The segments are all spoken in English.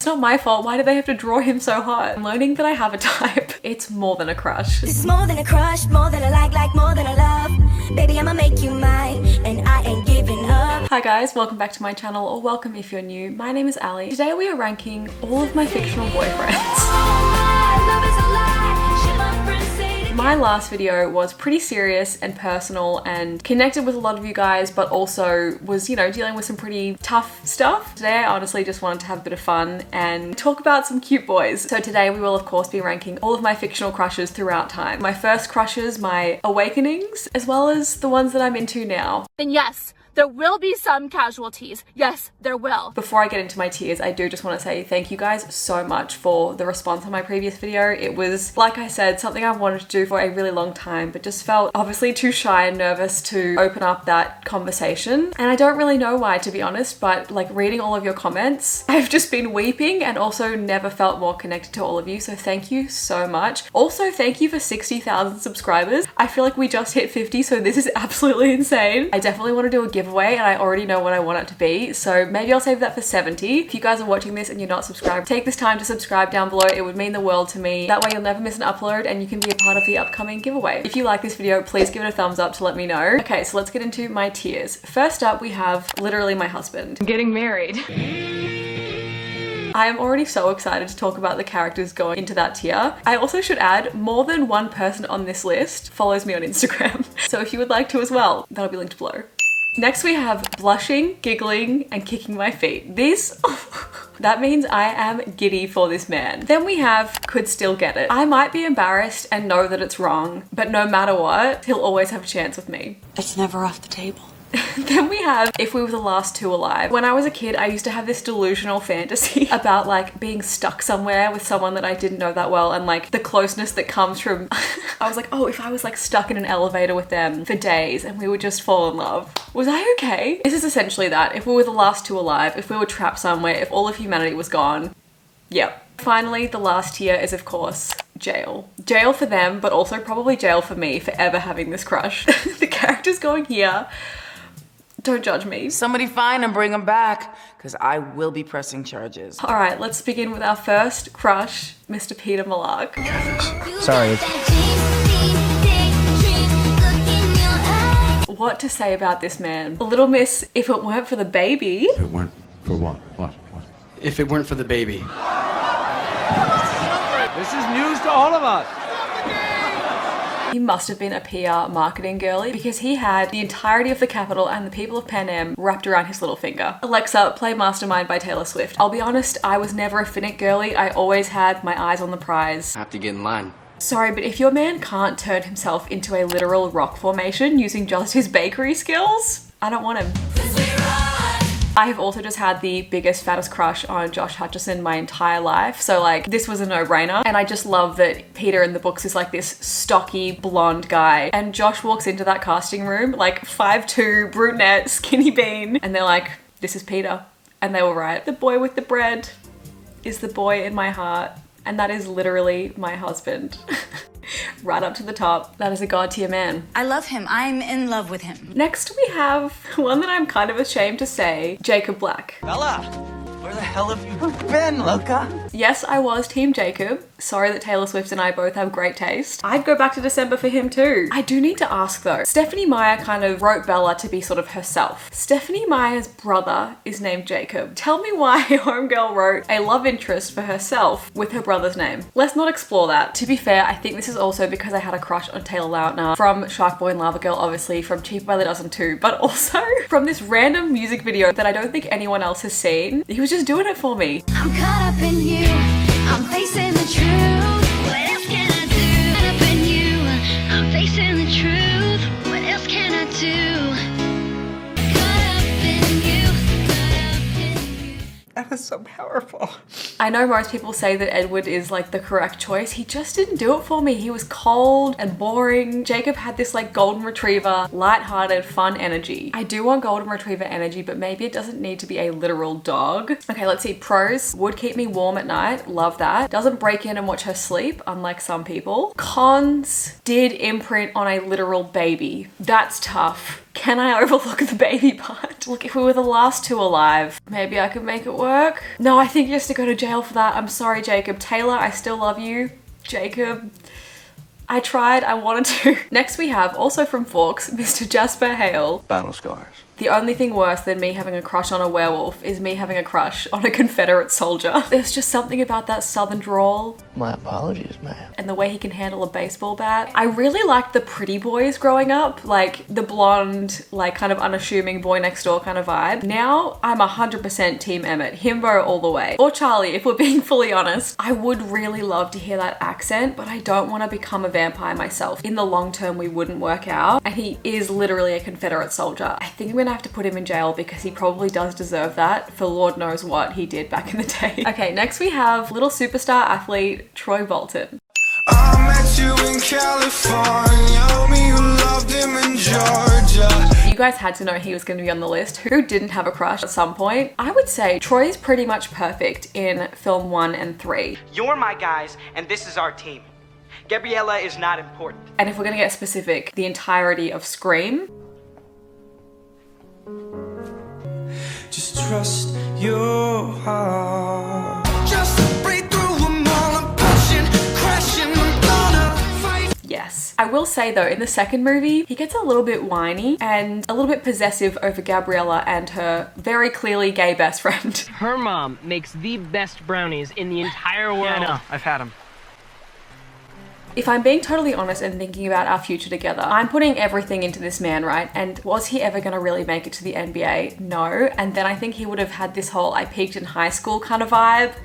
It's not my fault. Why do they have to draw him so hot? I'm learning that I have a type. It's more than a crush. It's more than a crush, more than a like more than a love. Baby, I'ma make you mine, and I ain't giving up. Hi guys, welcome back to my channel, or welcome if you're new. My name is Ali. Today we are ranking all of my fictional boyfriends. My last video was pretty serious and personal and connected with a lot of you guys, but also was, you know, dealing with some pretty tough stuff. Today I honestly just wanted to have a bit of fun and talk about some cute boys. So today we will of course be ranking all of my fictional crushes throughout time. My first crushes, my awakenings, as well as the ones that I'm into now. And yes, there will be some casualties. Yes, there will. Before I get into my tiers, I do just want to say thank you guys so much for the response on my previous video. It was, like I said, something I wanted to do for a really long time, but just felt obviously too shy and nervous to open up that conversation. And I don't really know why, to be honest, but like reading all of your comments, I've just been weeping and also never felt more connected to all of you. So thank you so much. Also, thank you for 60,000 subscribers. I feel like we just hit 50, so this is absolutely insane. I definitely want to do a giveaway and I already know what I want it to be, so maybe I'll save that for 70. If you guys are watching this and you're not subscribed, take this time to subscribe down below. It would mean the world to me. That way you'll never miss an upload and you can be a part of the upcoming giveaway. If you like this video, please give it a thumbs up to let me know. Okay, so let's get into my tiers. First up, we have literally my husband. I'm getting married. I am already so excited to talk about the characters going into that tier. I also should add, more than one person on this list follows me on Instagram. So if you would like to as well, that'll be linked below. Next we have blushing, giggling, and kicking my feet. This, that means I am giddy for this man. Then we have could still get it. I might be embarrassed and know that it's wrong, but no matter what, he'll always have a chance with me. It's never off the table. Then we have if we were the last two alive. When I was a kid, I used to have this delusional fantasy about like being stuck somewhere with someone that I didn't know that well, and like the closeness that comes from I was like, oh, if I was like stuck in an elevator with them for days and we would just fall in love. Was I okay? This is essentially that. If we were the last two alive, if we were trapped somewhere, if all of humanity was gone. Yep. Finally, the last tier is of course jail. Jail for them, but also probably jail for me for ever having this crush. The characters going here. Don't judge me. Somebody find him, bring him back, because I will be pressing charges. All right, let's begin with our first crush, Mr. Peeta Malark. Sorry. What to say about this man? Little Miss, if it weren't for the baby. If it weren't for what? What? If it weren't for the baby. This is news to all of us. He must have been a PR marketing girly because he had the entirety of the capital and the people of Pan Am wrapped around his little finger. Alexa, play Mastermind by Taylor Swift. I'll be honest, I was never a Finnick girly. I always had my eyes on the prize. I have to get in line. Sorry, but if your man can't turn himself into a literal rock formation using just his bakery skills, I don't want him. I have also just had the biggest, fattest crush on Josh Hutcherson my entire life. So like, this was a no-brainer. And I just love that Peeta in the books is like this stocky blonde guy. And Josh walks into that casting room, like 5'2", brunette, skinny bean. And they're like, this is Peeta. And they were right. The boy with the bread is the boy in my heart. And that is literally my husband. Right up to the top. That is a god tier man. I love him. I'm in love with him. Next we have one that I'm kind of ashamed to say, Jacob Black. Bella, where the hell have you been, Loca? Yes, I was Team Jacob. Sorry that Taylor Swift and I both have great taste. I'd go back to December for him too. I do need to ask though, Stephenie Meyer kind of wrote Bella to be sort of herself. Stephenie Meyer's brother is named Jacob. Tell me why Homegirl wrote a love interest for herself with her brother's name. Let's not explore that. To be fair, I think this is also because I had a crush on Taylor Lautner from Shark Boy and Lava Girl, obviously, from Cheaper by the Dozen too, but also from this random music video that I don't think anyone else has seen. He was just doing it for me. I'm caught up in you. I'm facing the truth. What else can I do? Caught up in you. I'm facing the truth. What else can I do? Caught up in you. Caught up in you. That is so powerful. I know most people say that Edward is like the correct choice. He just didn't do it for me. He was cold and boring. Jacob had this like golden retriever, lighthearted, fun energy. I do want golden retriever energy, but maybe it doesn't need to be a literal dog. Okay, let's see. Pros: would keep me warm at night. Love that. Doesn't break in and watch her sleep, unlike some people. Cons: did imprint on a literal baby. That's tough. Can I overlook the baby part? Look, if we were the last two alive, maybe I could make it work. No, I think he has to go to jail for that. I'm sorry, Jacob. Taylor, I still love you. Jacob, I tried, I wanted to. Next we have, also from Forks, Mr. Jasper Hale. Battle scars. The only thing worse than me having a crush on a werewolf is me having a crush on a Confederate soldier. There's just something about that southern drawl. My apologies, ma'am. And the way he can handle a baseball bat. I really liked the pretty boys growing up, like the blonde, like kind of unassuming boy next door kind of vibe. Now I'm 100% Team Emmett, himbo all the way. Or Charlie, if we're being fully honest. I would really love to hear that accent, but I don't want to become a vampire myself. In the long term, we wouldn't work out. And he is literally a Confederate soldier. I think I'm gonna have to put him in jail because he probably does deserve that for Lord knows what he did back in the day. Okay, next we have little superstar athlete Troy Bolton. I met you in California, me who loved him in Georgia. You guys had to know he was going to be on the list. Who didn't have a crush at some point? I would say Troy's pretty much perfect in film 1 and 3. You're my guys, and this is our team. Gabriella is not important. And if we're going to get specific, the entirety of Scream. Just trust your heart. Just break through them all, I'm pushing, crashing, I'm gonna fight. Yes. I will say though, in the second movie, he gets a little bit whiny and a little bit possessive over Gabriella and her very clearly gay best friend. Her mom makes the best brownies in the entire world. Yeah, I know. I've had them. If I'm being totally honest and thinking about our future together, I'm putting everything into this man, right? And was he ever gonna really make it to the NBA? No. And then I think he would have had this whole I peaked in high school kind of vibe.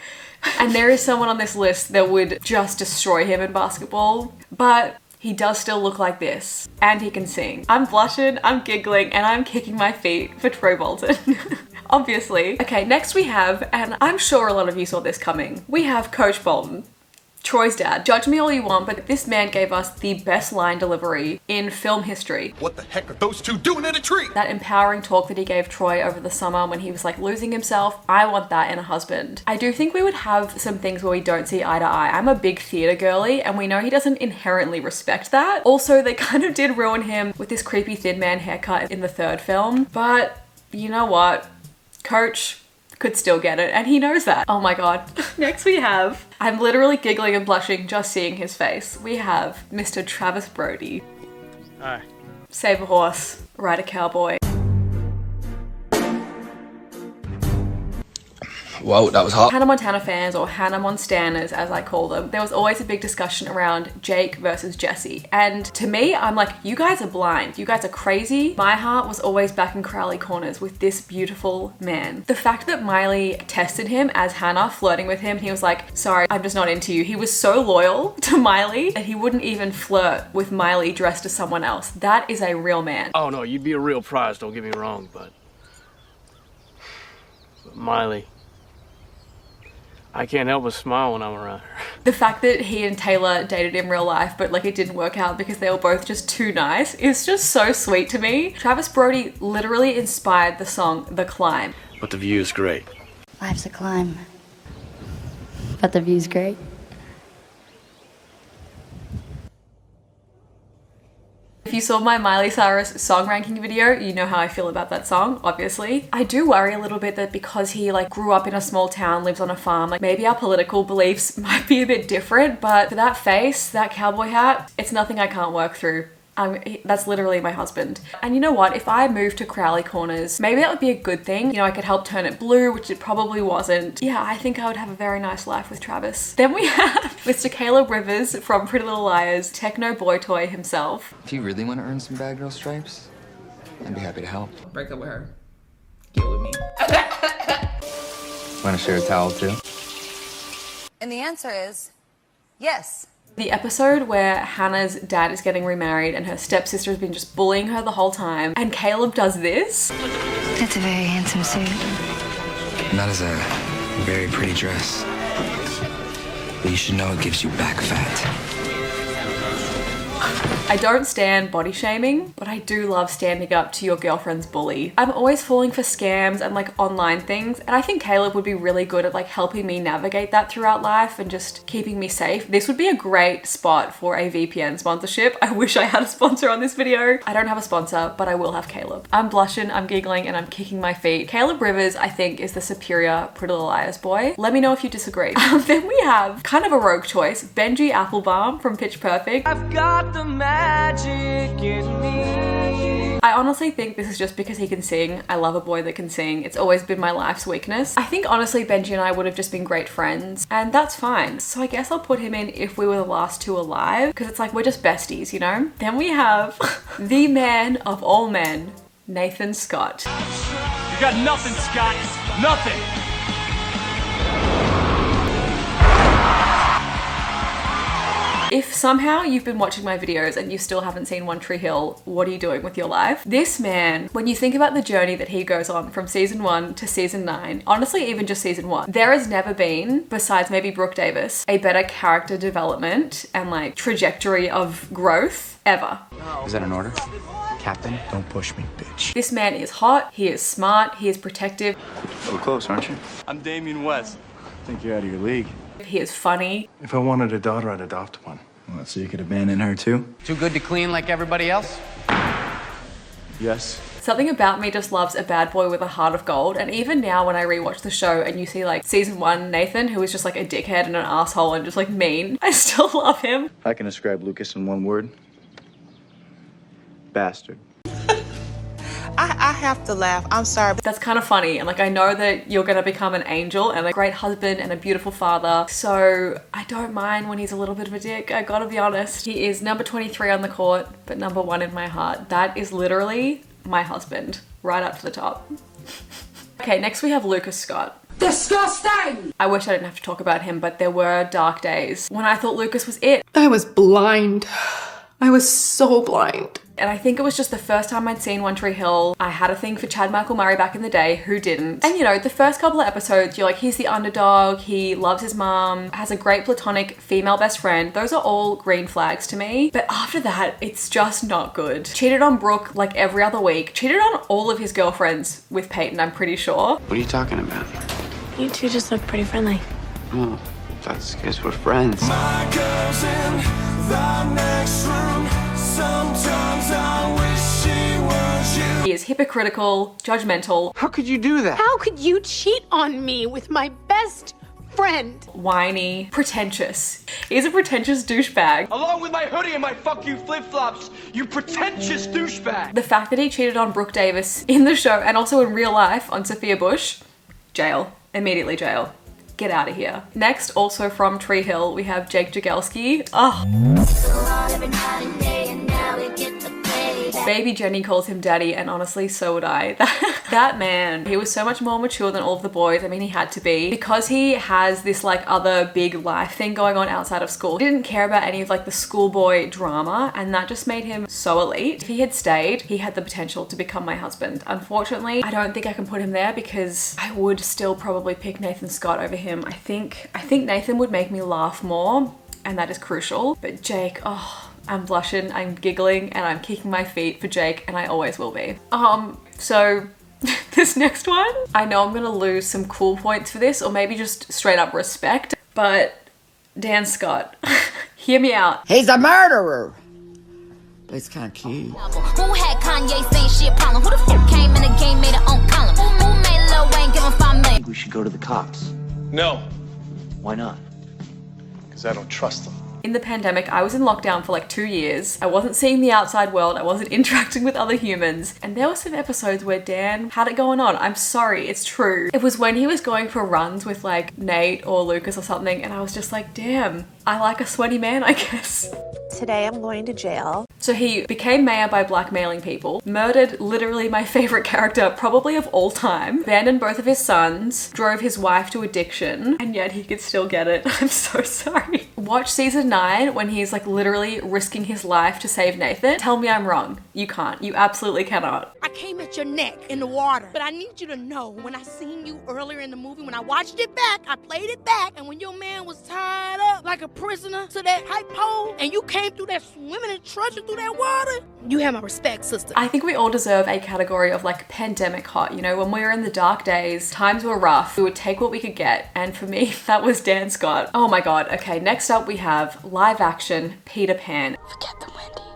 And there is someone on this list that would just destroy him in basketball. But he does still look like this. And he can sing. I'm blushing, I'm giggling, and I'm kicking my feet for Troy Bolton. Obviously. Okay, next we have, and I'm sure a lot of you saw this coming, we have Coach Bolton. Troy's dad. Judge me all you want, but this man gave us the best line delivery in film history. What the heck are those two doing in a tree? That empowering talk that he gave Troy over the summer when he was like losing himself. I want that in a husband. I do think we would have some things where we don't see eye to eye. I'm a big theater girly and we know he doesn't inherently respect that. Also, they kind of did ruin him with this creepy thin man haircut in the third film, but you know what? Coach could still get it, and he knows that. Oh my god. Next we have, I'm literally giggling and blushing just seeing his face. We have Mr. Travis Brody. Hi. Save a horse, ride a cowboy. Whoa, that was hot. Hannah Montana fans, or Hannah Monstaners as I call them, there was always a big discussion around Jake versus Jesse. And to me, I'm like, you guys are blind. You guys are crazy. My heart was always back in Crowley Corners with this beautiful man. The fact that Miley tested him as Hannah, flirting with him, he was like, sorry, I'm just not into you. He was so loyal to Miley that he wouldn't even flirt with Miley dressed as someone else. That is a real man. Oh no, you'd be a real prize, don't get me wrong, but Miley, I can't help but smile when I'm around her. The fact that he and Taylor dated in real life, but like it didn't work out because they were both just too nice, is just so sweet to me. Travis Brody literally inspired the song The Climb. But the view is great. Life's a climb, but the view's great. If you saw my Miley Cyrus song ranking video, you know how I feel about that song, obviously. I do worry a little bit that because he like grew up in a small town, lives on a farm, like maybe our political beliefs might be a bit different, but for that face, that cowboy hat, it's nothing I can't work through. That's literally my husband. And you know what? If I moved to Crowley Corners, maybe that would be a good thing. You know, I could help turn it blue, which it probably wasn't. Yeah, I think I would have a very nice life with Travis. Then we have Mr. Caleb Rivers from Pretty Little Liars, techno boy toy himself. If you really want to earn some bad girl stripes, I'd be happy to help. Break up with her. Get with me. Want to share a towel too? And the answer is yes. The episode where Hannah's dad is getting remarried and her stepsister has been just bullying her the whole time, and Caleb does this. That's a very handsome suit. And that is a very pretty dress. But you should know it gives you back fat. I don't stand body shaming, but I do love standing up to your girlfriend's bully. I'm always falling for scams and like online things, and I think Caleb would be really good at like helping me navigate that throughout life and just keeping me safe. This would be a great spot for a VPN sponsorship. I wish I had a sponsor on this video. I don't have a sponsor, but I will have Caleb. I'm blushing, I'm giggling, and I'm kicking my feet. Caleb Rivers, I think, is the superior Pretty Little Liars boy. Let me know if you disagree. Then we have kind of a rogue choice, Benji Applebaum from Pitch Perfect. I've got the magic in me. I honestly think this is just because he can sing. I love a boy that can sing. It's always been my life's weakness. I think honestly Benji and I would have just been great friends, and that's fine. So I guess I'll put him in if we were the last two alive, because it's like we're just besties, you know? Then we have the man of all men, Nathan Scott. You got nothing, Scott. Nothing. If somehow you've been watching my videos and you still haven't seen One Tree Hill, what are you doing with your life? This man, when you think about the journey that he goes on from season 1 to season 9, honestly even just season 1, there has never been, besides maybe Brooke Davis, a better character development and like trajectory of growth ever. Is that an order? Captain, don't push me, bitch. This man is hot, he is smart, he is protective. A little close, aren't you? I'm Damian West. I think you're out of your league. He is funny. If I wanted a daughter, I'd adopt one. Well, so you could abandon her too? Too good to clean like everybody else? Yes. Something about me just loves a bad boy with a heart of gold, and even now when I rewatch the show and you see like season 1 Nathan, who is just like a dickhead and an asshole and just like mean, I still love him. I can describe Lucas in one word. Bastard. I have to laugh. I'm sorry. That's kind of funny, and like I know that you're gonna become an angel and a great husband and a beautiful father, so I don't mind when he's a little bit of a dick. I gotta be honest. He is number 23 on the court, but number 1 in my heart. That is literally my husband, right up to the top. Okay, next we have Lucas Scott. Disgusting! I wish I didn't have to talk about him, but there were dark days when I thought Lucas was it. I was blind. I was so blind. And I think it was just the first time I'd seen One Tree Hill. I had a thing for Chad Michael Murray back in the day, who didn't? And you know, the first couple of episodes, you're like, he's the underdog, he loves his mom, has a great platonic female best friend. Those are all green flags to me. But after that, it's just not good. Cheated on Brooke like every other week. Cheated on all of his girlfriends with Peyton, I'm pretty sure. What are you talking about? You two just look pretty friendly. Oh, that's because we're friends. My girl's in the next room. Sometimes I wish she was you. He is hypocritical, judgmental. How could you do that? How could you cheat on me with my best friend? Whiny, pretentious. He's a pretentious douchebag. Along with my hoodie and my fuck you flip-flops, you pretentious douchebag. The fact that he cheated on Brooke Davis in the show and also in real life on Sophia Bush, jail. Immediately jail. Get out of here. Next, also from Tree Hill, we have Jake Jagelski. Oh. Baby Jenny calls him daddy, and honestly, so would I. That man, he was so much more mature than all of the boys. I mean, he had to be. Because he has this like other big life thing going on outside of school. He didn't care about any of like the schoolboy drama, and that just made him so elite. If he had stayed, he had the potential to become my husband. Unfortunately, I don't think I can put him there because I would still probably pick Nathan Scott over him. I think Nathan would make me laugh more, and that is crucial. But Jake, oh, I'm blushing, I'm giggling, and I'm kicking my feet for Jake, and I always will be. So this next one, I know I'm gonna lose some cool points for this, or maybe just straight up respect, but Dan Scott, hear me out. He's a murderer. But it's kind of cute. Who had Kanye saying she a problem? Who the fuck came in the game, made her own column? Who made Lil Wayne give him $5 million? We should go to the cops. No. Why not? Because I don't trust them. In the pandemic, I was in lockdown for like 2 years. I wasn't seeing the outside world. I wasn't interacting with other humans. And there were some episodes where Dan had it going on. I'm sorry, it's true. It was when he was going for runs with like Nate or Lucas or something. And I was just like, damn, I like a sweaty man, I guess. Today I'm going to jail. So he became mayor by blackmailing people, murdered literally my favorite character probably of all time, abandoned both of his sons, drove his wife to addiction, and yet he could still get it. I'm so sorry. Watch season 9 when he's like literally risking his life to save Nathan. Tell me I'm wrong. You can't. You absolutely cannot. I came at your neck in the water, but I need you to know when I seen you earlier in the movie, when I watched it back, I played it back, and when your man was tied up like a prisoner to that hype pole and you came came through that swimming and trudging through that water. You have my respect, sister. I think we all deserve a category of like pandemic hot. You know, when we were in the dark days, times were rough. We would take what we could get. And for me, that was Dan Scott. Oh my God. Okay, next up we have live action Peter Pan. Forget them, Wendy.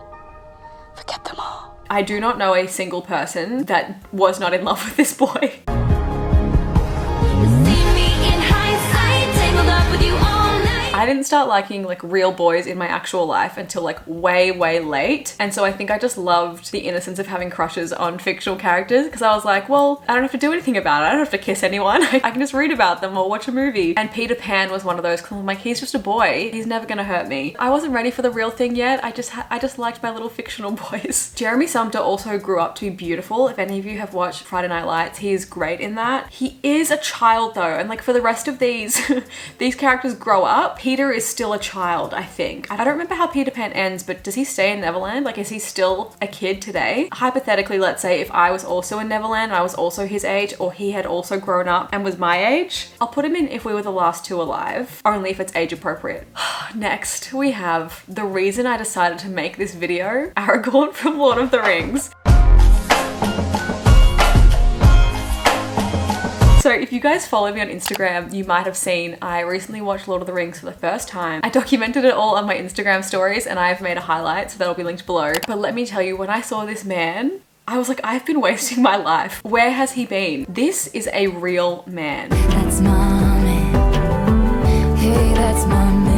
Forget them all. I do not know a single person that was not in love with this boy. I didn't start liking like real boys in my actual life until like way late, and so I think I just loved the innocence of having crushes on fictional characters because I was like, well, I don't have to do anything about it. I don't have to kiss anyone. I can just read about them or watch a movie. And Peter Pan was one of those because I'm like, he's just a boy. He's never gonna hurt me. I wasn't ready for the real thing yet. I just liked my little fictional boys. Jeremy Sumter also grew up to be beautiful. If any of you have watched Friday Night Lights, he is great in that. He is a child though, and like for the rest of these these characters grow up. Peter is still a child, I think. I don't remember how Peter Pan ends, but does he stay in Neverland? Like, is he still a kid today? Hypothetically, let's say if I was also in Neverland and I was also his age, or he had also grown up and was my age, I'll put him in If We Were the Last Two Alive, only if it's age appropriate. Next, we have the reason I decided to make this video, Aragorn from Lord of the Rings. So if you guys follow me on Instagram, you might have seen I recently watched Lord of the Rings for the first time. I documented it all on my Instagram stories and I've made a highlight, so that'll be linked below. But let me tell you, when I saw this man, I was like, I've been wasting my life. Where has he been? This is a real man. That's my man. Hey, that's my man.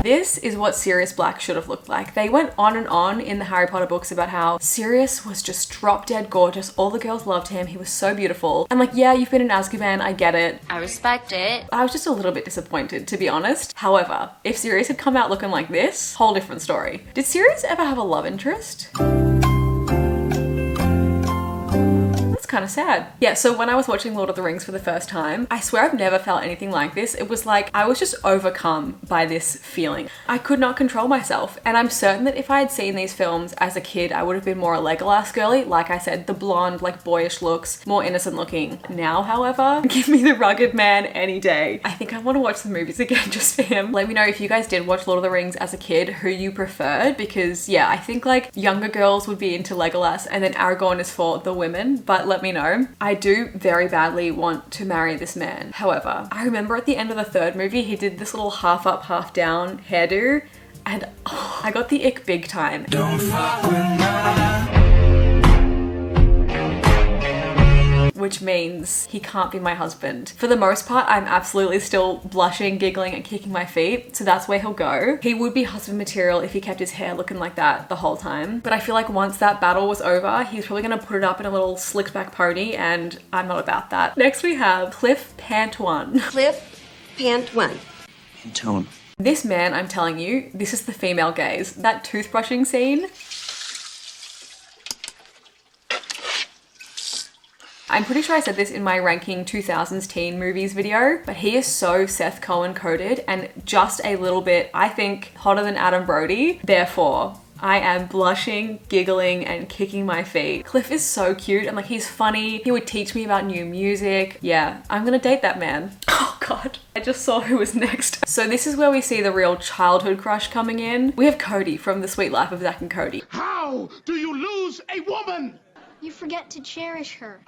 This is what Sirius Black should have looked like. They went on and on in the Harry Potter books about how Sirius was just drop dead gorgeous. All the girls loved him. He was so beautiful. And like, yeah, you've been in Azkaban. I get it. I respect it. I was just a little bit disappointed, to be honest. However, if Sirius had come out looking like this, whole different story. Did Sirius ever have a love interest? Kind of sad. Yeah, so when I was watching Lord of the Rings for the first time, I swear I've never felt anything like this. It was like I was just overcome by this feeling. I could not control myself, and I'm certain that if I had seen these films as a kid, I would have been more a Legolas girly. Like I said, the blonde, like boyish looks, more innocent looking. Now, however, give me the rugged man any day. I think I want to watch the movies again just for him. Let me know if you guys did watch Lord of the Rings as a kid, who you preferred, because yeah, I think like younger girls would be into Legolas and then Aragorn is for the women, but let me know. I do very badly want to marry this man. However, I remember at the end of the third movie, he did this little half up, half down hairdo, and oh, I got the ick big time. Don't fuck with my... Which means he can't be my husband. For the most part, I'm absolutely still blushing, giggling, and kicking my feet, so that's where he'll go. He would be husband material if he kept his hair looking like that the whole time. But I feel like once that battle was over, he's probably gonna put it up in a little slicked back pony, and I'm not about that. Next we have Cliff Pantone. Cliff Pantone. Pantone. This man, I'm telling you, this is the female gaze. That toothbrushing scene. I'm pretty sure I said this in my ranking 2000s teen movies video, but he is so Seth Cohen coded and just a little bit, I think, hotter than Adam Brody. Therefore, I am blushing, giggling, and kicking my feet. Cliff is so cute and like he's funny. He would teach me about new music. Yeah, I'm gonna date that man. Oh God, I just saw who was next. So this is where we see the real childhood crush coming in. We have Cody from The Sweet Life of Zack and Cody. How do you lose a woman? You forget to cherish her.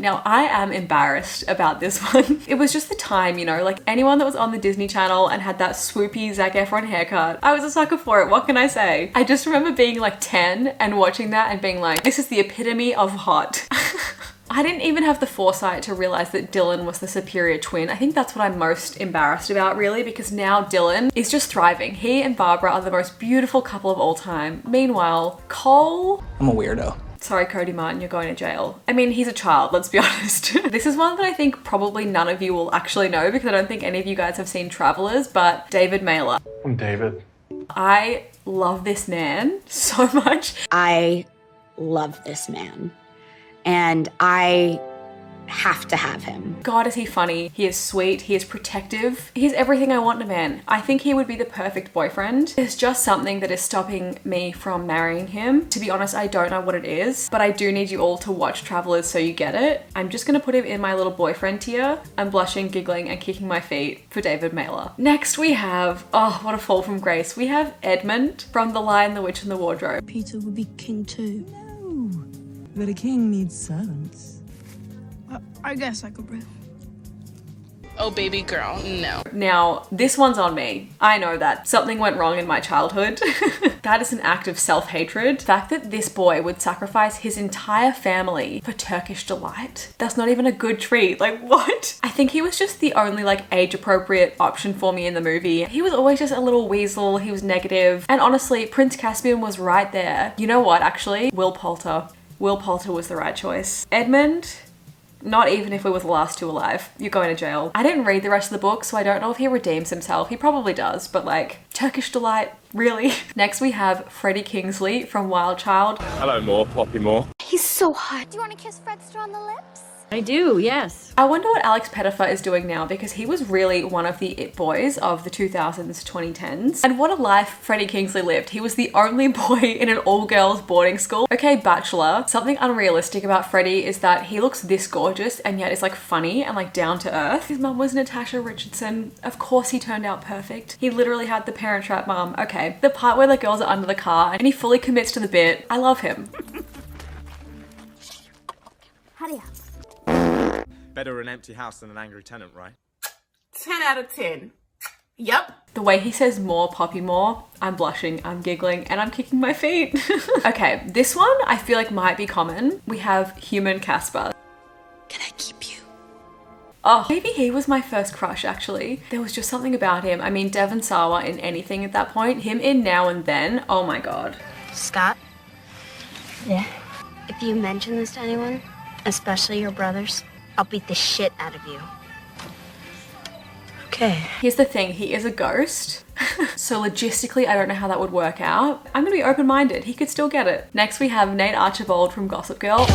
Now, I am embarrassed about this one. It was just the time, you know, like anyone that was on the Disney Channel and had that swoopy Zac Efron haircut, I was a sucker for it. What can I say? I just remember being like 10 and watching that and being like, this is the epitome of hot. I didn't even have the foresight to realize that Dylan was the superior twin. I think that's what I'm most embarrassed about, really, because now Dylan is just thriving. He and Barbara are the most beautiful couple of all time. Meanwhile, Cole... I'm a weirdo. Sorry, Cody Martin, you're going to jail. I mean, he's a child, let's be honest. This is one that I think probably none of you will actually know because I don't think any of you guys have seen Travelers, but David Mailer. I'm David. I love this man so much. I love this man. And I have to have him. God, is he funny. He is sweet. He is protective. He is everything I want in a man. I think he would be the perfect boyfriend. There's just something that is stopping me from marrying him. To be honest, I don't know what it is, but I do need you all to watch Travelers so you get it. I'm just gonna put him in my little boyfriend tier. I'm blushing, giggling, and kicking my feet for David Mailer. Next we have, oh, what a fall from grace. We have Edmund from The Lion, the Witch, and the Wardrobe. Peeta would be king too. No, but a king needs servants. I guess I could brew. Oh, baby girl, no. Now, this one's on me. I know that something went wrong in my childhood. That is an act of self-hatred. The fact that this boy would sacrifice his entire family for Turkish delight. That's not even a good treat. Like, what? I think he was just the only like age-appropriate option for me in the movie. He was always just a little weasel. He was negative. And honestly, Prince Caspian was right there. You know what, actually? Will Poulter. Will Poulter was the right choice. Edmund, not even if we were the last two alive. You're going to jail. I didn't read the rest of the book, so I don't know if he redeems himself. He probably does, but like, Turkish delight, really? Next we have Freddie Kingsley from Wild Child. Hello, Moore. Poppy Moore. He's so hot. Do you want to kiss Fredster on the lips? I do, yes. I wonder what Alex Pettyfer is doing now, because he was really one of the it boys of the 2000s, 2010s. And what a life Freddie Kingsley lived. He was the only boy in an all-girls boarding school. Okay, Bachelor. Something unrealistic about Freddie is that he looks this gorgeous and yet is like funny and like down to earth. His mum was Natasha Richardson. Of course he turned out perfect. He literally had the Parent Trap mum. Okay. The part where the girls are under the car and he fully commits to the bit. I love him. Hurry up. Better an empty house than an angry tenant, right? 10 out of 10. Yep. The way he says more, Poppy more, I'm blushing, I'm giggling, and I'm kicking my feet. Okay, this one I feel like might be common. We have human Casper. Can I keep you? Oh, maybe he was my first crush, actually. There was just something about him. I mean, Devon Sawa in anything at that point. Him in Now and Then. Oh my God. Scott, Yeah. if you mention this to anyone, especially your brothers, I'll beat the shit out of you. Okay. Here's the thing, he is a ghost. So logistically, I don't know how that would work out. I'm gonna be open-minded. He could still get it. Next, we have Nate Archibald from Gossip Girl.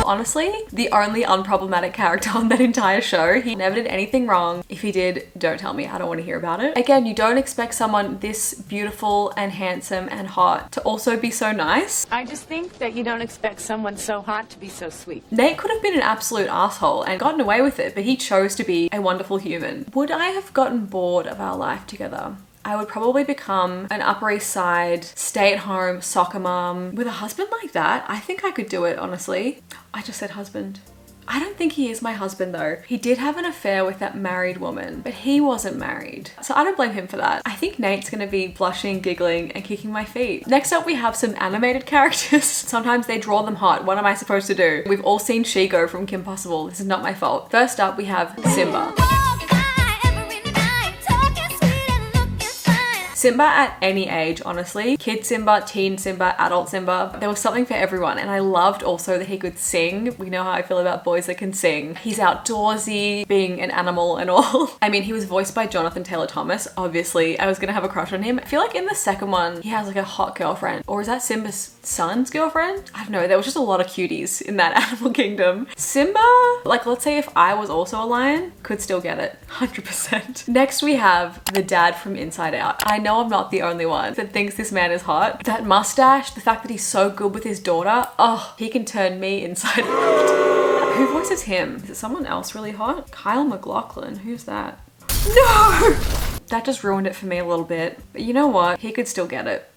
Honestly, the only unproblematic character on that entire show. He never did anything wrong. If he did, don't tell me. I don't want to hear about it. Again, you don't expect someone this beautiful and handsome and hot to also be so nice. I just think that you don't expect someone so hot to be so sweet. Nate could have been an absolute asshole and gotten away with it, but he chose to be a wonderful human. Would I have gotten bored of our life together? I would probably become an Upper East Side, stay-at-home soccer mom. With a husband like that, I think I could do it, honestly. I just said husband. I don't think he is my husband though. He did have an affair with that married woman, but he wasn't married. So I don't blame him for that. I think Nate's gonna be blushing, giggling, and kicking my feet. Next up, we have some animated characters. Sometimes they draw them hot. What am I supposed to do? We've all seen She-Go from Kim Possible. This is not my fault. First up, we have Simba. Simba at any age, honestly. Kid Simba, teen Simba, adult Simba. There was something for everyone. And I loved also that he could sing. We know how I feel about boys that can sing. He's outdoorsy, being an animal and all. I mean, he was voiced by Jonathan Taylor Thomas. Obviously, I was gonna have a crush on him. I feel like in the second one, he has like a hot girlfriend. Or is that Simba's son's girlfriend? I don't know. There was just a lot of cuties in that animal kingdom. Simba, like let's say if I was also a lion, could still get it. 100%. Next, we have the dad from Inside Out. I know I'm not the only one that thinks this man is hot. That mustache, the fact that he's so good with his daughter, oh, he can turn me inside out. Who voices him? Is it someone else really hot? Kyle MacLachlan, who's that? No! That just ruined it for me a little bit. But you know what? He could still get it.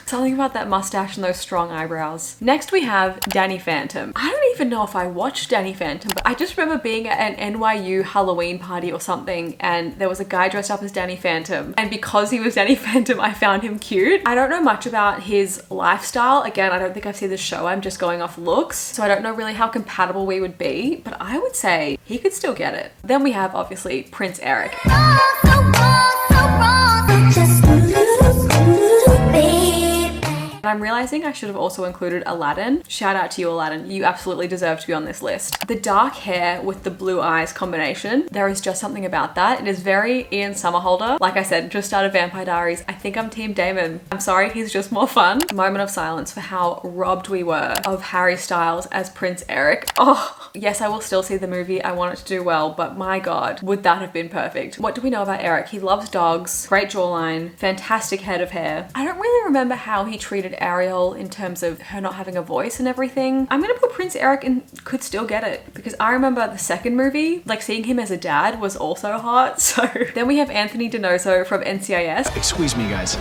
Something about that mustache and those strong eyebrows. Next we have Danny Phantom. I don't even know if I watched Danny Phantom, but I just remember being at an NYU Halloween party or something and there was a guy dressed up as Danny Phantom. And because he was Danny Phantom, I found him cute. I don't know much about his lifestyle. Again, I don't think I've seen the show. I'm just going off looks. So I don't know really how compatible we would be, but I would say he could still get it. Then we have obviously Prince Eric. And I'm realizing I should have also included Aladdin. Shout out to you, Aladdin. You absolutely deserve to be on this list. The dark hair with the blue eyes combination, there is just something about that. It is very Ian Somerhalder. Like I said, just out of Vampire Diaries, I think I'm Team Damon. I'm sorry, he's just more fun. Moment of silence for how robbed we were of Harry Styles as Prince Eric. Oh, yes, I will still see the movie. I want it to do well, but my God, would that have been perfect? What do we know about Eric? He loves dogs, great jawline, fantastic head of hair. I don't really remember how he treated Ariel in terms of her not having a voice and everything. I'm gonna put Prince Eric and could still get it because I remember the second movie, like seeing him as a dad was also hot. So then we have Anthony Dinoso from NCIS. Excuse me, guys.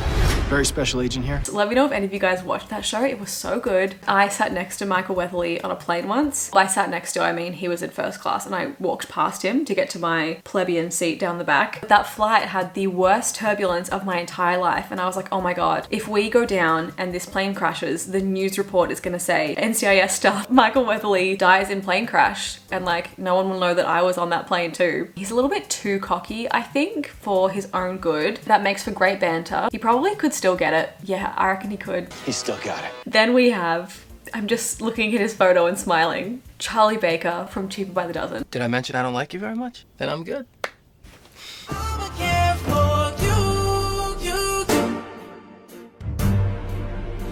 Very special agent here. So let me know if any of you guys watched that show. It was so good. I sat next to Michael Weatherly on a plane once. By sat next to, I mean he was in first class and I walked past him to get to my plebeian seat down the back. That flight had the worst turbulence of my entire life and I was like, oh my God, if we go down and this plane crashes, the news report is gonna say NCIS staff Michael Weatherly dies in plane crash, and like no one will know that I was on that plane too. He's a little bit too cocky, I think, for his own good. That makes for great banter. He probably could still get it. Yeah, I reckon he could. He still got it. Then we have, I'm just looking at his photo and smiling, Charlie Baker from Cheaper by the Dozen. Did I mention I don't like you very much? Then I'm good.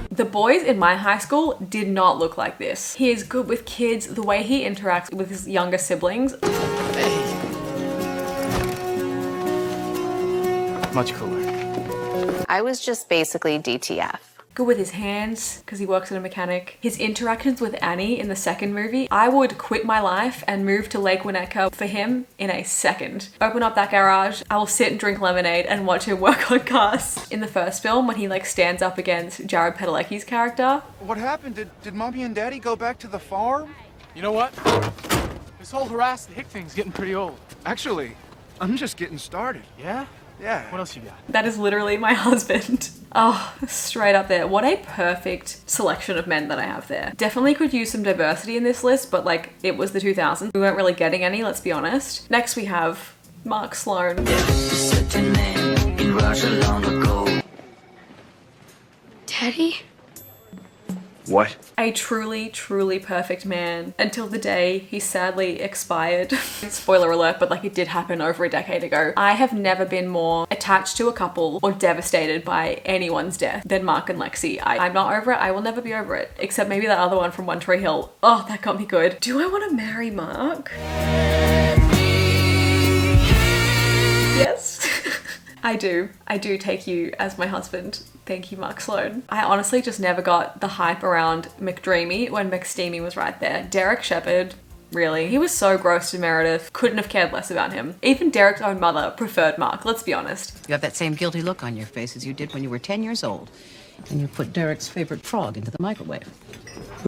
The boys in my high school did not look like this. He is good with kids, the way he interacts with his younger siblings. Much cooler. I was just basically DTF. Good with his hands because he works as a mechanic. His interactions with Annie in the second movie, I would quit my life and move to Lake Winnetka for him in a second. Open up that garage, I will sit and drink lemonade and watch him work on cars. In the first film, when he like stands up against Jared Padalecki's character. What happened? Did Mommy and Daddy go back to the farm? You know what? This whole harass the hick thing's getting pretty old. Actually, I'm just getting started. Yeah? Yeah. What else you got? That is literally my husband. Oh, straight up there. What a perfect selection of men that I have there. Definitely could use some diversity in this list, but like it was the 2000s. We weren't really getting any, let's be honest. Next we have Mark Sloan. Daddy? What? A truly, truly perfect man until the day he sadly expired. Spoiler alert, but like it did happen over a decade ago. I have never been more attached to a couple or devastated by anyone's death than Mark and Lexi. I'm not over it. I will never be over it. Except maybe that other one from One Tree Hill. Oh, that got me good. Do I want to marry Mark? Yes. I do. I do take you as my husband. Thank you, Mark Sloan. I honestly just never got the hype around McDreamy when McSteamy was right there. Derek Shepherd, really. He was so gross to Meredith. Couldn't have cared less about him. Even Derek's own mother preferred Mark, let's be honest. You have that same guilty look on your face as you did when you were 10 years old. And you put Derek's favorite frog into the microwave.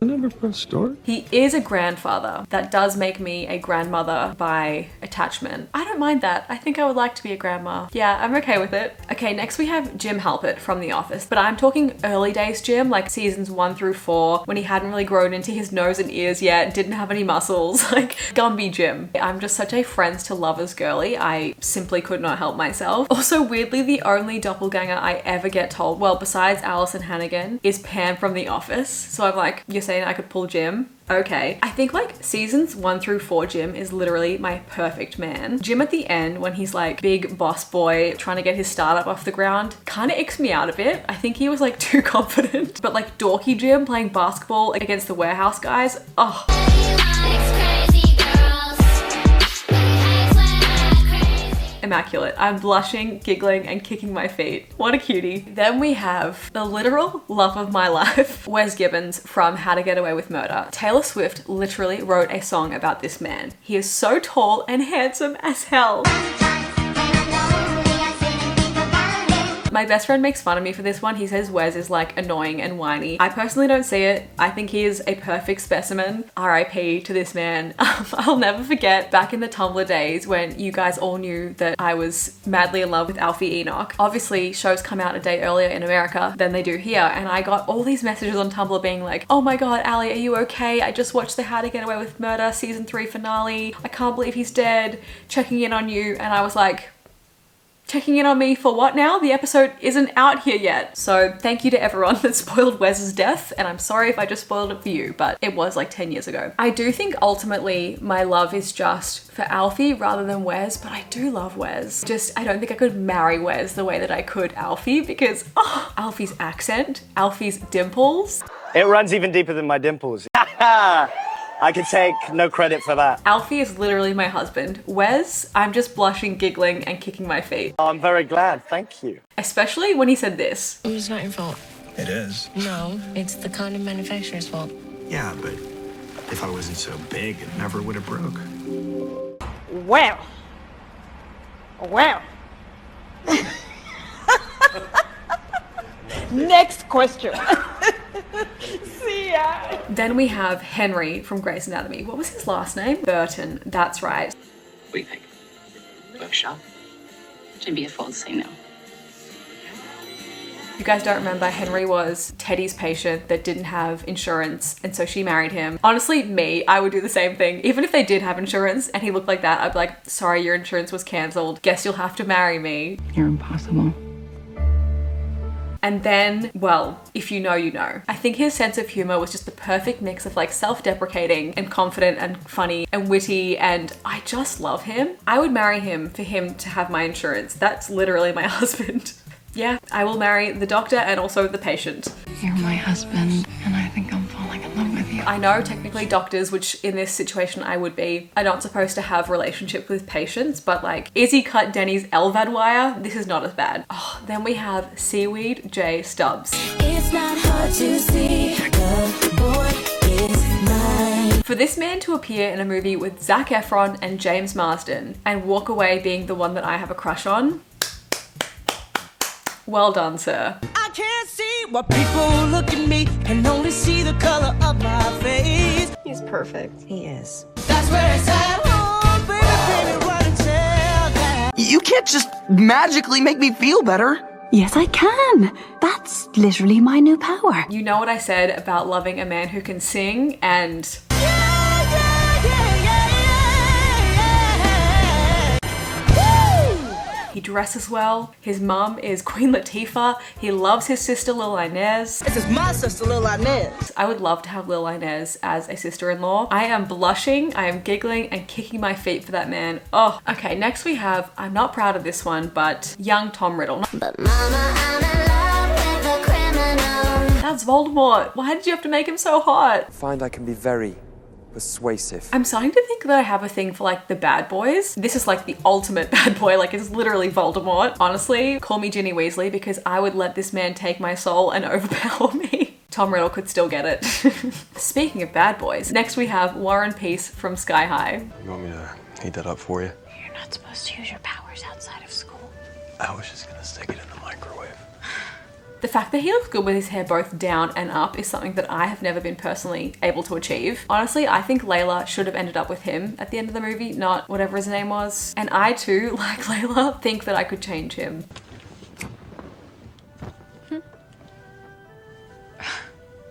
I never pressed start. He is a grandfather. That does make me a grandmother by attachment. I don't mind that. I think I would like to be a grandma. Yeah, I'm okay with it. Okay, next we have Jim Halpert from The Office, but I'm talking early days Jim, like seasons 1 through 4, when he hadn't really grown into his nose and ears yet, didn't have any muscles, like Gumby Jim. I'm just such a friends to lovers girly. I simply could not help myself. Also, weirdly, the only doppelganger I ever get told, well, besides Alison Hannigan, is Pam from The Office. So I'm like, you're saying I could pull Jim? Okay. I think like seasons 1 through 4 Jim is literally my perfect man. Jim at the end, when he's like big boss boy trying to get his startup off the ground, kind of icks me out a bit. I think he was like too confident. But like dorky Jim playing basketball against the warehouse guys, oh. Immaculate. I'm blushing, giggling, and kicking my feet. What a cutie. Then we have the literal love of my life, Wes Gibbons from How to Get Away with Murder. Taylor Swift literally wrote a song about this man. He is so tall and handsome as hell. My best friend makes fun of me for this one. He says Wes is like annoying and whiny. I personally don't see it. I think he is a perfect specimen. RIP to this man. I'll never forget back in the Tumblr days when you guys all knew that I was madly in love with Alfie Enoch. Obviously, shows come out a day earlier in America than they do here, and I got all these messages on Tumblr being like, oh my god, Ali, are you okay? I just watched the How to Get Away with Murder season 3 finale. I can't believe he's dead. Checking in on you. And I was like, checking in on me for what now? The episode isn't out here yet. So thank you to everyone that spoiled Wes's death, and I'm sorry if I just spoiled it for you, but it was like 10 years ago. I do think ultimately my love is just for Alfie rather than Wes, but I do love Wes. Just, I don't think I could marry Wes the way that I could Alfie because, oh, Alfie's accent, Alfie's dimples. It runs even deeper than my dimples. I can take no credit for that. Alfie is literally my husband. Wes, I'm just blushing, giggling, and kicking my feet. Oh, I'm very glad, thank you. Especially when he said this. It's not your fault. It is. No, it's the condom manufacturer's fault. Yeah, but if I wasn't so big, it never would have broke. Well. Well. Next question. See ya. Then we have Henry from Grey's Anatomy. What was his last name? Burton, that's right. What do you think? Workshop? It'd be a fool to say no. You guys don't remember, Henry was Teddy's patient that didn't have insurance, and so she married him. Honestly, me, I would do the same thing. Even if they did have insurance and he looked like that, I'd be like, sorry, your insurance was cancelled. Guess you'll have to marry me. You're impossible. And then, well, if you know, you know. I think his sense of humor was just the perfect mix of like self-deprecating and confident and funny and witty, and I just love him. I would marry him for him to have my insurance. That's literally my husband. Yeah, I will marry the doctor and also the patient. You're my husband, and I think I'm falling in love with you. I know technically doctors, which in this situation I would be, are not supposed to have relationships with patients, but like Izzy cut Denny's LVAD wire, this is not as bad. Oh, then we have Seaweed J Stubbs. It's not hard to see the boy is mine. For this man to appear in a movie with Zac Efron and James Marsden and walk away being the one that I have a crush on, well done, sir. I can't see what people look at me and only see the color of my face. He's perfect. He is. That's where it's at home, baby, run and tell that. You can't just magically make me feel better. Yes, I can. That's literally my new power. You know what I said about loving a man who can sing and... He dresses well. His mum is Queen Latifah. He loves his sister Lil Inez. This is my sister Lil Inez. I would love to have Lil Inez as a sister-in-law. I am blushing, I am giggling and kicking my feet for that man. Oh, okay, next we have, I'm not proud of this one, but young Tom Riddle. But mama, I'm in love with a criminal. That's Voldemort. Why did you have to make him so hot? I find I can be very persuasive. I'm starting to think that I have a thing for like the bad boys. This is like the ultimate bad boy, like it's literally Voldemort. Honestly, call me Ginny Weasley because I would let this man take my soul and overpower me. Tom Riddle could still get it. Speaking of bad boys, next we have Warren Peace from Sky High. You want me to heat that up for you? You're not supposed to use your powers outside of school. I was just gonna stick it in the microwave. The fact that he looks good with his hair both down and up is something that I have never been personally able to achieve. Honestly, I think Layla should have ended up with him at the end of the movie, not whatever his name was. And I too, like Layla, think that I could change him.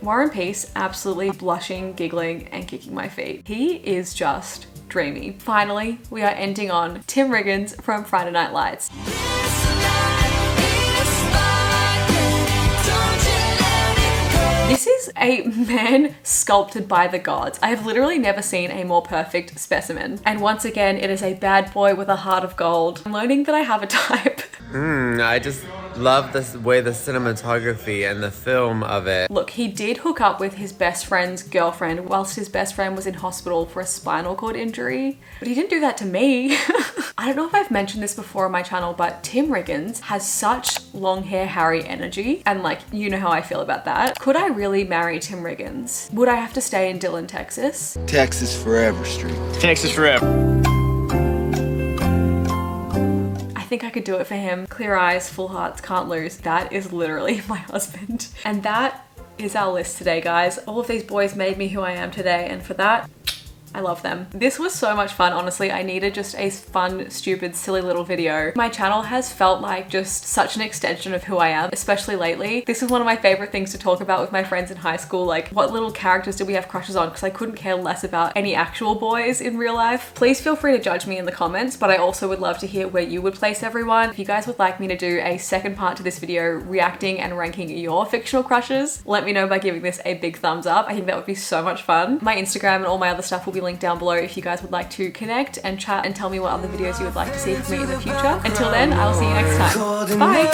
Warren Peace, absolutely blushing, giggling, and kicking my feet. He is just dreamy. Finally, we are ending on Tim Riggins from Friday Night Lights. This is a man sculpted by the gods. I have literally never seen a more perfect specimen. And once again, it is a bad boy with a heart of gold. I'm learning that I have a type. I just love the way the cinematography and the film of it. Look, he did hook up with his best friend's girlfriend whilst his best friend was in hospital for a spinal cord injury. But he didn't do that to me. I don't know if I've mentioned this before on my channel, but Tim Riggins has such long hair Harry energy. And like, you know how I feel about that. Could I really marry Tim Riggins? Would I have to stay in Dillon, Texas? Texas forever, Street. Texas forever. I think I could do it for him. Clear eyes, full hearts, can't lose. That is literally my husband. And that is our list today, guys. All of these boys made me who I am today, and for that, I love them. This was so much fun, honestly. I needed just a fun, stupid, silly little video. My channel has felt like just such an extension of who I am, especially lately. This is one of my favorite things to talk about with my friends in high school, like what little characters did we have crushes on, because I couldn't care less about any actual boys in real life. Please feel free to judge me in the comments, but I also would love to hear where you would place everyone. If you guys would like me to do a second part to this video reacting and ranking your fictional crushes, let me know by giving this a big thumbs up. I think that would be so much fun. My Instagram and all my other stuff will be linked down below if you guys would like to connect and chat and tell me what other videos you would like to see from me in the future. Until then, I'll see you next time. Bye!